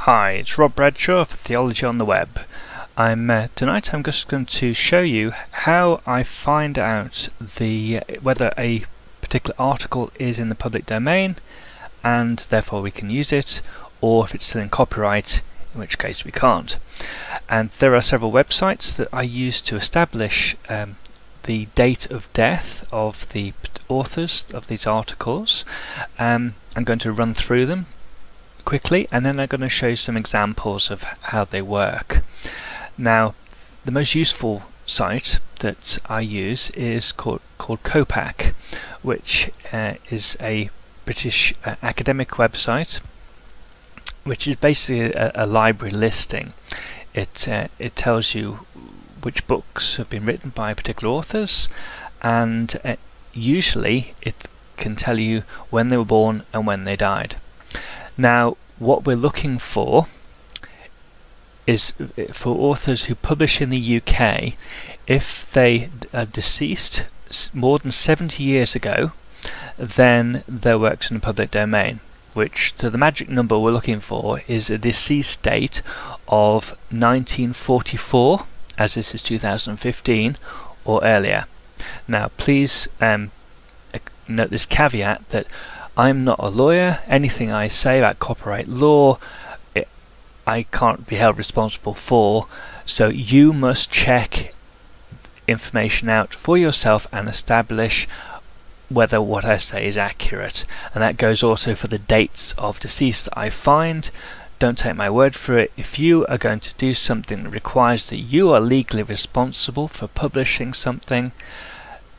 Hi, it's Rob Bradshaw for Theology on the Web. Tonight I'm just going to show you how I find out whether a particular article is in the public domain and therefore we can use it, or if it's still in copyright, in which case we can't. And there are several websites that I use to establish the date of death of the authors of these articles. I'm going to run through them quickly, and then I'm going to show you some examples of how they work. Now, the most useful site that I use is called Copac, which is a British academic website, which is basically a library listing. It tells you which books have been written by particular authors, and usually it can tell you when they were born and when they died. Now, what we're looking for is for authors who publish in the UK, if they are deceased more than 70 years ago, then their work's in the public domain, which the magic number we're looking for is a deceased date of 1944, as this is 2015, or earlier. Now, please note this caveat that I'm not a lawyer. Anything I say about copyright law, I can't be held responsible for, so you must check information out for yourself and establish whether what I say is accurate. And that goes also for the dates of deceased that I find. Don't take my word for it. If you are going to do something that requires that you are legally responsible for publishing something,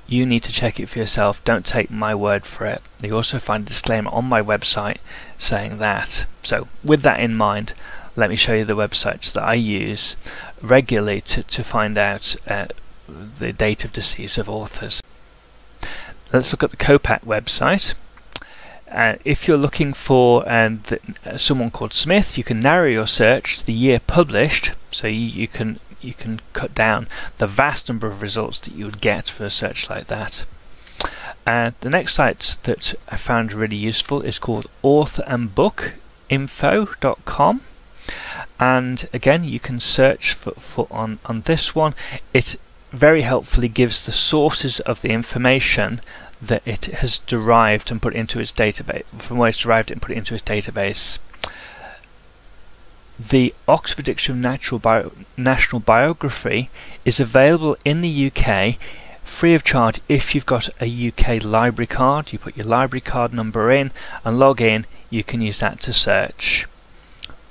you need to check it for yourself. Don't take my word for it. You also find a disclaimer on my website saying that. So with that in mind, let me show you the websites that I use regularly to find out the date of decease of authors. Let's look at the Copac website. If you're looking for someone called Smith, you can narrow your search to the year published, so you can cut down the vast number of results that you would get for a search like that. The next site that I found really useful is called authorandbookinfo.com, and again you can search on this one. It very helpfully gives the sources of the information that it has derived and put into its database, from where it's derived it and put it into its database. The Oxford Dictionary of National Biography is available in the UK free of charge if you've got a UK library card. You put your library card number in and log in, you can use that to search.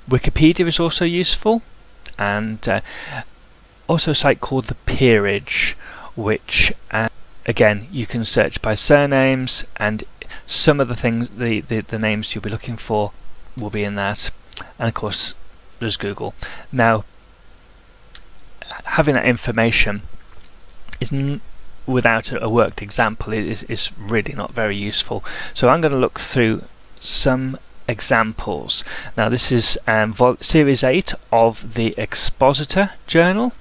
Wikipedia is also useful, and also a site called the Peerage, which again you can search by surnames, and some of the things, the names you'll be looking for will be in that, and of course there's Google. Now, having that information without a worked example is really not very useful. So I'm going to look through some examples. Now, this is series 8 of the Expositor Journal.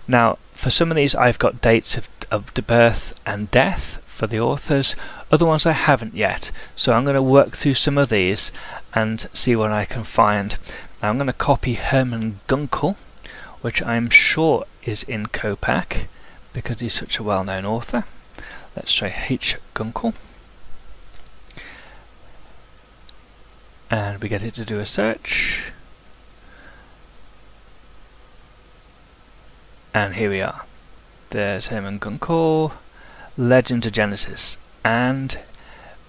Now, for some of these I've got dates of the birth and death for the authors. Other ones I haven't yet, so I'm going to work through some of these and see what I can find. Now, I'm going to copy Herman Gunkel, which I'm sure is in Copac because he's such a well-known author. Let's try H. Gunkel, and we get it to do a search, and here we are. There's Herman Gunkel, Legend of Genesis, and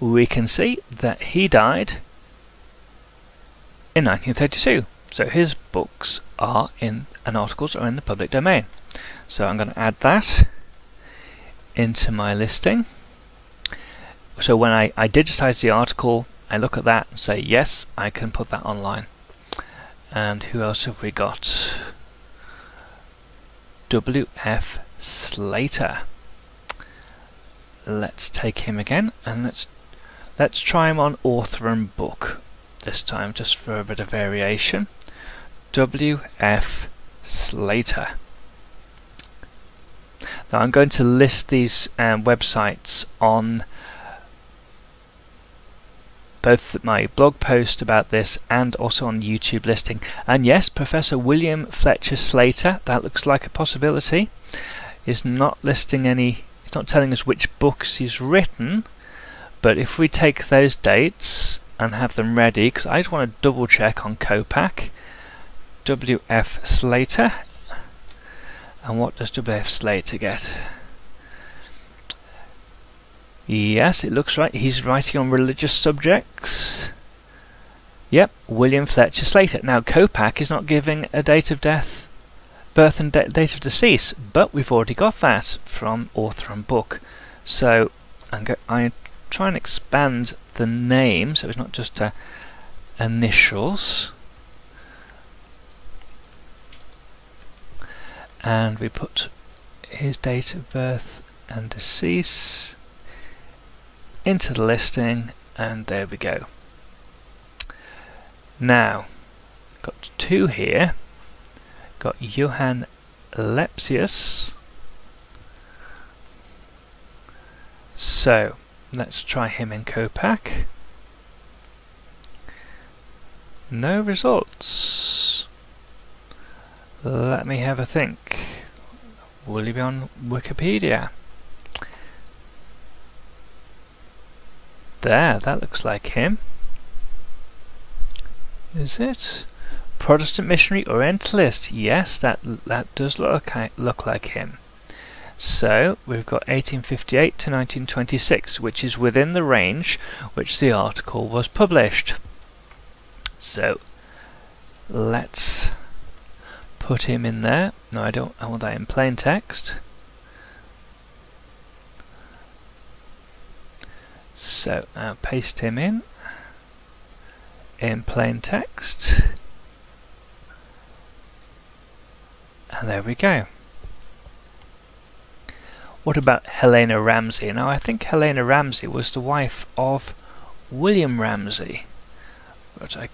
we can see that he died in 1932. So his books are and articles are in the public domain. So I'm going to add that into my listing. So when I digitize the article, I look at that and say, yes, I can put that online. And who else have we got? W.F. Slater. Let's take him again, and let's try him on author and book this time, just for a bit of variation. W.F. Slater. Now I'm going to list these websites on both my blog post about this and also on YouTube listing. And yes, Professor William Fletcher Slater, that looks like a possibility, is not listing any, it's not telling us which books he's written, but if we take those dates and have them ready, because I just want to double check on Copac, W.F. Slater, and what does W.F. Slater get? Yes, it looks right. He's writing on religious subjects. Yep, William Fletcher Slater. Now, Copac is not giving a date of death, birth and date of decease, but we've already got that from author and book. So I try and expand the name, so it's not just initials. And we put his date of birth and decease into the listing, and there we go. Now, got two here. Got Johann Lepsius. So let's try him in Copac. No results. Let me have a think. Will he be on Wikipedia? There, that looks like him. Is it? Protestant missionary Orientalist. Yes, that does look like him. So we've got 1858 to 1926, which is within the range which the article was published. So let's put him in there. No, I want that in plain text. So I'll paste him in plain text, and there we go. What about Helena Ramsey? Now I think Helena Ramsey was the wife of William Ramsey, but I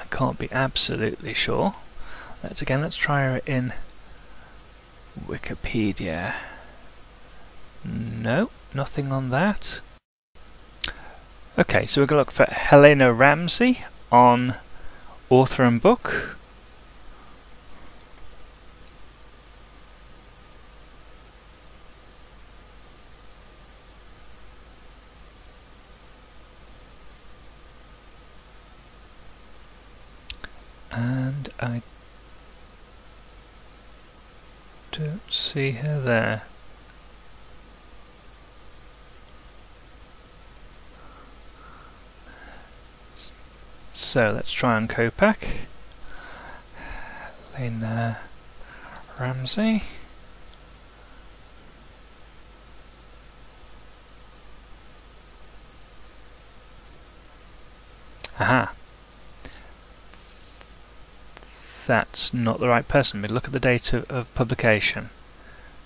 can't be absolutely sure. Let's try her in Wikipedia. No, nothing on that. Okay, so we're going to look for Helena Ramsey on author and book. And I don't see her there. So let's try on Copac. Helena Ramsey. Aha. That's not the right person. We look at the date of publication.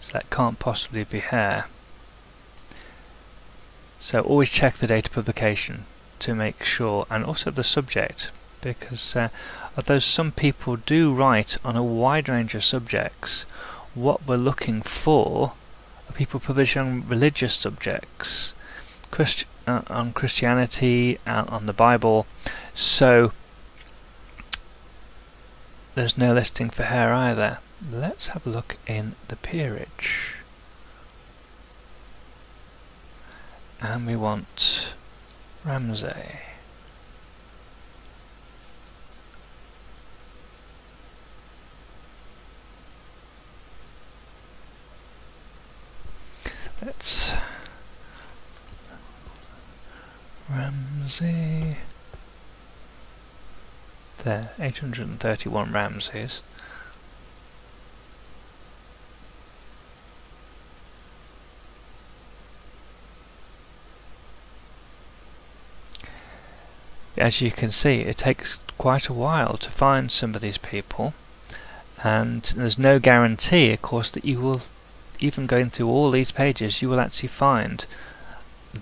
So that can't possibly be her. So always check the date of publication to make sure, and also the subject, because although some people do write on a wide range of subjects, what we're looking for are people publishing on religious subjects, on Christianity, on the Bible. So there's no listing for her either. Let's have a look in the peerage, and we want Ramsey. That's Ramsey. There, 831 Ramseys. As you can see, it takes quite a while to find some of these people, and there's no guarantee, of course, that you will, even going through all these pages, you will actually find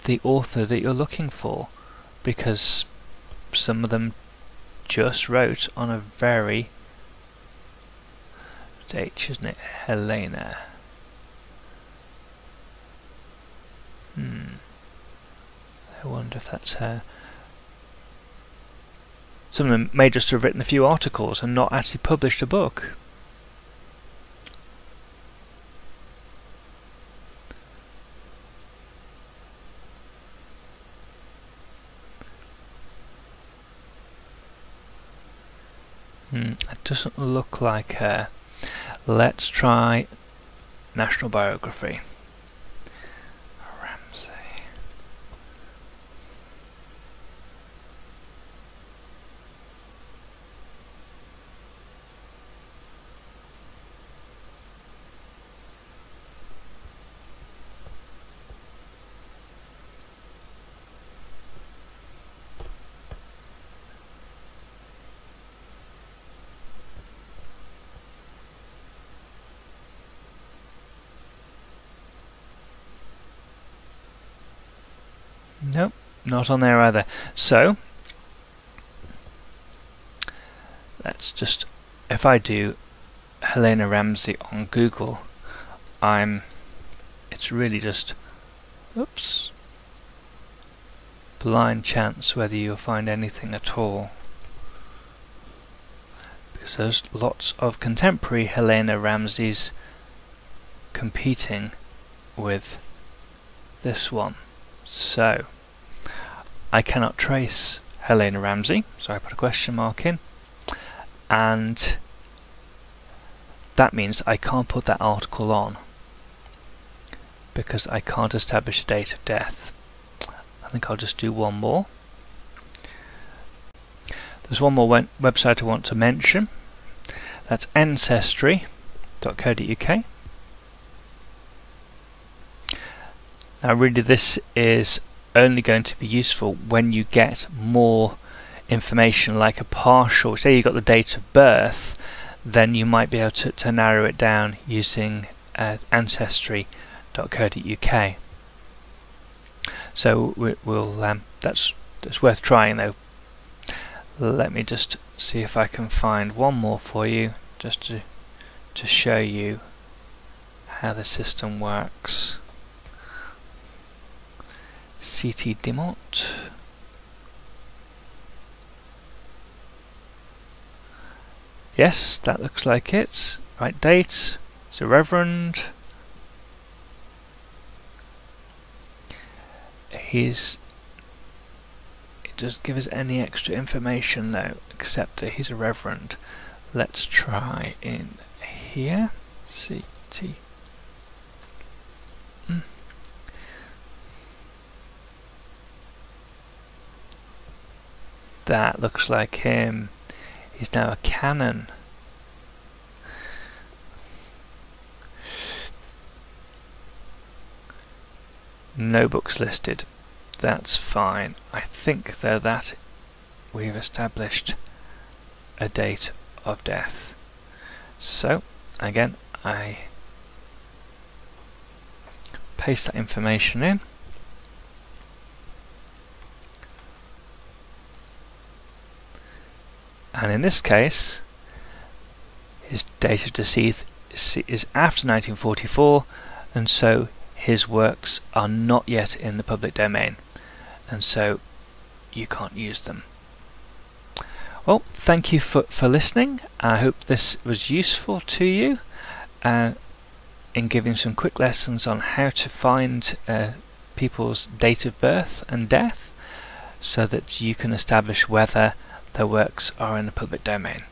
the author that you're looking for, because some of them just wrote on a very H, isn't it? Helena. I wonder if that's her. Some of them may just have written a few articles and not actually published a book. It doesn't look like her. Let's try National Biography. Ramsey. Nope, not on there either. So let's just, if I do Helena Ramsey on Google, it's really just, oops, blind chance whether you'll find anything at all, because there's lots of contemporary Helena Ramseys competing with this one. So I cannot trace Helena Ramsey, so I put a question mark in, and that means I can't put that article on because I can't establish a date of death. I think I'll just do one more. There's one more website I want to mention. That's ancestry.co.uk. Now really this is only going to be useful when you get more information, like a partial, say you got the date of birth, then you might be able to narrow it down using ancestry.co.uk. So we'll that's worth trying though. Let me just see if I can find one more for you, just to show you how the system works. CT Demont. Yes, that looks like it. Right date. It's a Reverend. It doesn't give us any extra information though, except that he's a Reverend. Let's try in here. CT. That looks like him. He's now a canon. No books listed. That's fine. I think though that we've established a date of death. So again, I paste that information in. And in this case, his date of decease is after 1944, and so his works are not yet in the public domain, and so you can't use them. Well, thank you for listening. I hope this was useful to you in giving some quick lessons on how to find people's date of birth and death, so that you can establish whether their works are in the public domain.